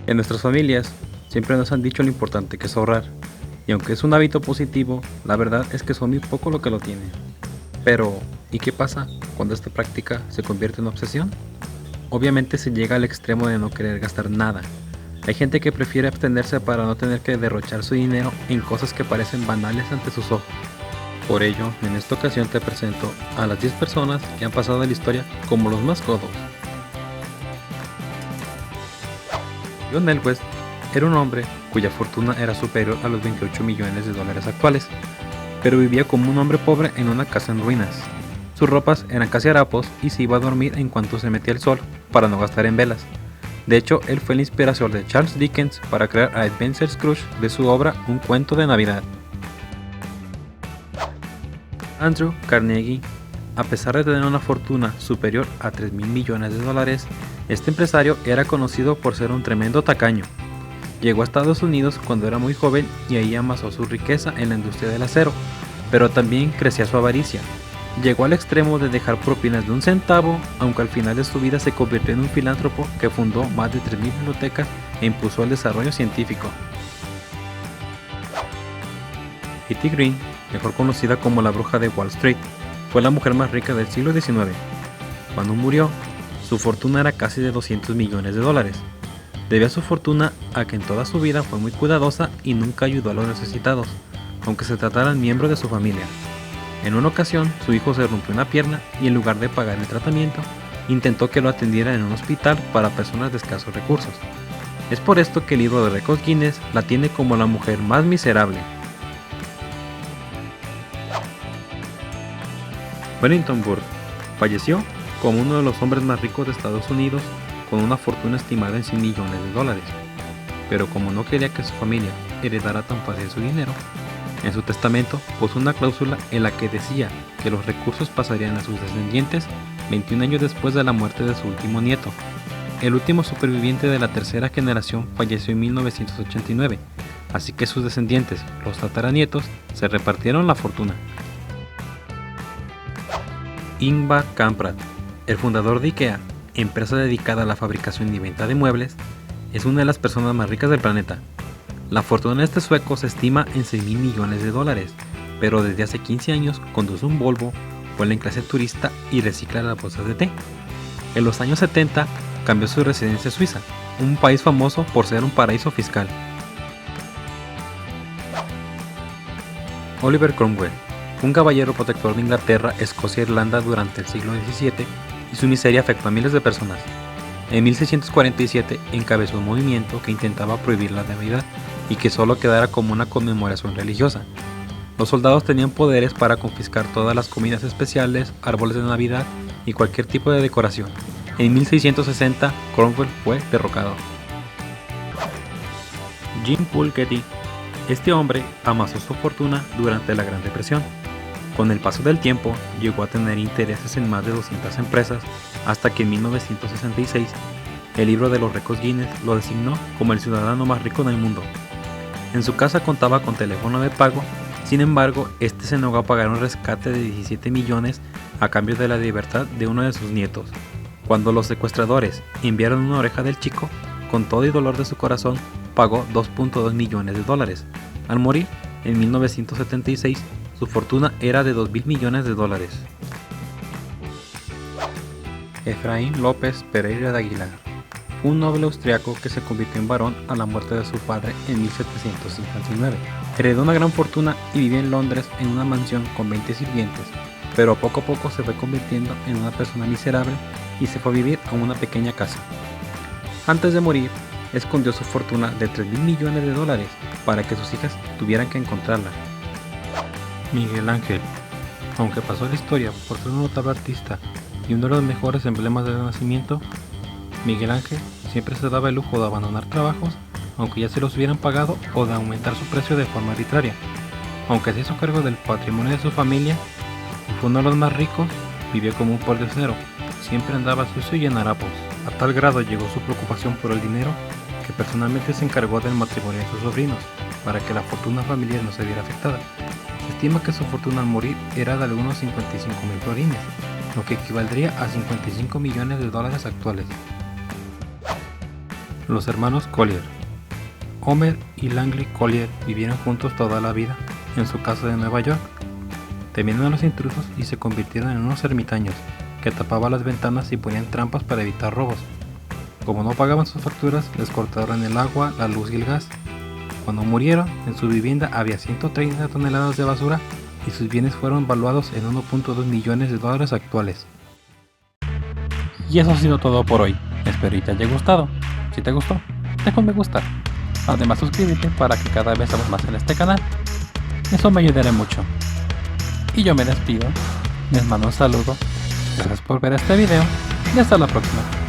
En nuestras familias siempre nos han dicho lo importante que es ahorrar, y aunque es un hábito positivo, la verdad es que son muy poco lo que lo tienen. Pero, ¿y qué pasa cuando esta práctica se convierte en obsesión? Obviamente se llega al extremo de no querer gastar nada. Hay gente que prefiere abstenerse para no tener que derrochar su dinero en cosas que parecen banales ante sus ojos. Por ello, en esta ocasión te presento a las 10 personas que han pasado a la historia como los más codos. John Elwes era un hombre cuya fortuna era superior a los 28 millones de dólares actuales, pero vivía como un hombre pobre en una casa en ruinas. Sus ropas eran casi harapos y se iba a dormir en cuanto se metía el sol para no gastar en velas. De hecho, él fue la inspiración de Charles Dickens para crear a Ebenezer Scrooge de su obra Un cuento de Navidad. Andrew Carnegie, a pesar de tener una fortuna superior a 3.000 millones de dólares, este empresario era conocido por ser un tremendo tacaño. Llegó a Estados Unidos cuando era muy joven y ahí amasó su riqueza en la industria del acero, pero también crecía su avaricia. Llegó al extremo de dejar propinas de 1 centavo, aunque al final de su vida se convirtió en un filántropo que fundó más de 3.000 bibliotecas e impulsó el desarrollo científico. Kitty Green, mejor conocida como la bruja de Wall Street, fue la mujer más rica del siglo XIX. Cuando murió, su fortuna era casi de 200 millones de dólares. Debía su fortuna a que en toda su vida fue muy cuidadosa y nunca ayudó a los necesitados, aunque se trataran miembros de su familia. En una ocasión, su hijo se rompió una pierna y en lugar de pagar el tratamiento, intentó que lo atendieran en un hospital para personas de escasos recursos. Es por esto que el libro de récords Guinness la tiene como la mujer más miserable. Wellington Burr falleció como uno de los hombres más ricos de Estados Unidos, con una fortuna estimada en 100 millones de dólares. Pero como no quería que su familia heredara tan fácil su dinero, en su testamento puso una cláusula en la que decía que los recursos pasarían a sus descendientes 21 años después de la muerte de su último nieto. El último superviviente de la tercera generación falleció en 1989, así que sus descendientes, los tataranietos, se repartieron la fortuna. Ingvar Kamprad, el fundador de IKEA, empresa dedicada a la fabricación y venta de muebles, es una de las personas más ricas del planeta. La fortuna de este sueco se estima en 6.000 millones de dólares, pero desde hace 15 años conduce un Volvo, vuela en clase turista y recicla las bolsas de té. En los años 70 cambió su residencia a Suiza, un país famoso por ser un paraíso fiscal. Oliver Cromwell, un caballero protector de Inglaterra, Escocia e Irlanda durante el siglo XVII, y su miseria afectó a miles de personas. En 1647 encabezó un movimiento que intentaba prohibir la Navidad y que solo quedara como una conmemoración religiosa. Los soldados tenían poderes para confiscar todas las comidas especiales, árboles de Navidad y cualquier tipo de decoración. En 1660 Cromwell fue derrocado. Jean Paul Getty. Este hombre amasó su fortuna durante la Gran Depresión. Con el paso del tiempo, llegó a tener intereses en más de 200 empresas, hasta que en 1966, el libro de los récords Guinness lo designó como el ciudadano más rico del mundo. En su casa contaba con teléfono de pago, sin embargo, este se negó a pagar un rescate de 17 millones a cambio de la libertad de uno de sus nietos. Cuando los secuestradores enviaron una oreja del chico, con todo y dolor de su corazón, pagó 2.2 millones de dólares. Al morir, en 1976, su fortuna era de 2.000 millones de dólares. Efraín López Pereira de Aguilar, un noble austriaco que se convirtió en barón a la muerte de su padre en 1759. Heredó una gran fortuna y vivía en Londres en una mansión con 20 sirvientes, pero poco a poco se fue convirtiendo en una persona miserable y se fue a vivir a una pequeña casa. Antes de morir, escondió su fortuna de 3.000 millones de dólares para que sus hijas tuvieran que encontrarla. Miguel Ángel, aunque pasó a la historia por ser un notable artista y uno de los mejores emblemas del Renacimiento, Miguel Ángel siempre se daba el lujo de abandonar trabajos, aunque ya se los hubieran pagado, o de aumentar su precio de forma arbitraria. Aunque se hizo cargo del patrimonio de su familia y fue uno de los más ricos, vivió como un pordiosero, siempre andaba sucio y en harapos. A tal grado llegó su preocupación por el dinero que personalmente se encargó del matrimonio de sus sobrinos, para que la fortuna familiar no se viera afectada. estima que su fortuna al morir era de algunos 55.000 florines, lo que equivaldría a 55 millones de dólares actuales. Los hermanos Collier. Homer y Langley Collier vivieron juntos toda la vida en su casa de Nueva York. Temieron a los intrusos y se convirtieron en unos ermitaños que tapaban las ventanas y ponían trampas para evitar robos. Como no pagaban sus facturas, les cortaron el agua, la luz y el gas. Cuando murieron, en su vivienda había 130 toneladas de basura y sus bienes fueron valuados en 1.2 millones de dólares actuales. Y eso ha sido todo por hoy. Espero que te haya gustado. Si te gustó, deja un me gusta. Además, suscríbete para que cada vez hagamos más en este canal. Eso me ayudará mucho. Y yo me despido. Les mando un saludo. Gracias por ver este video y hasta la próxima.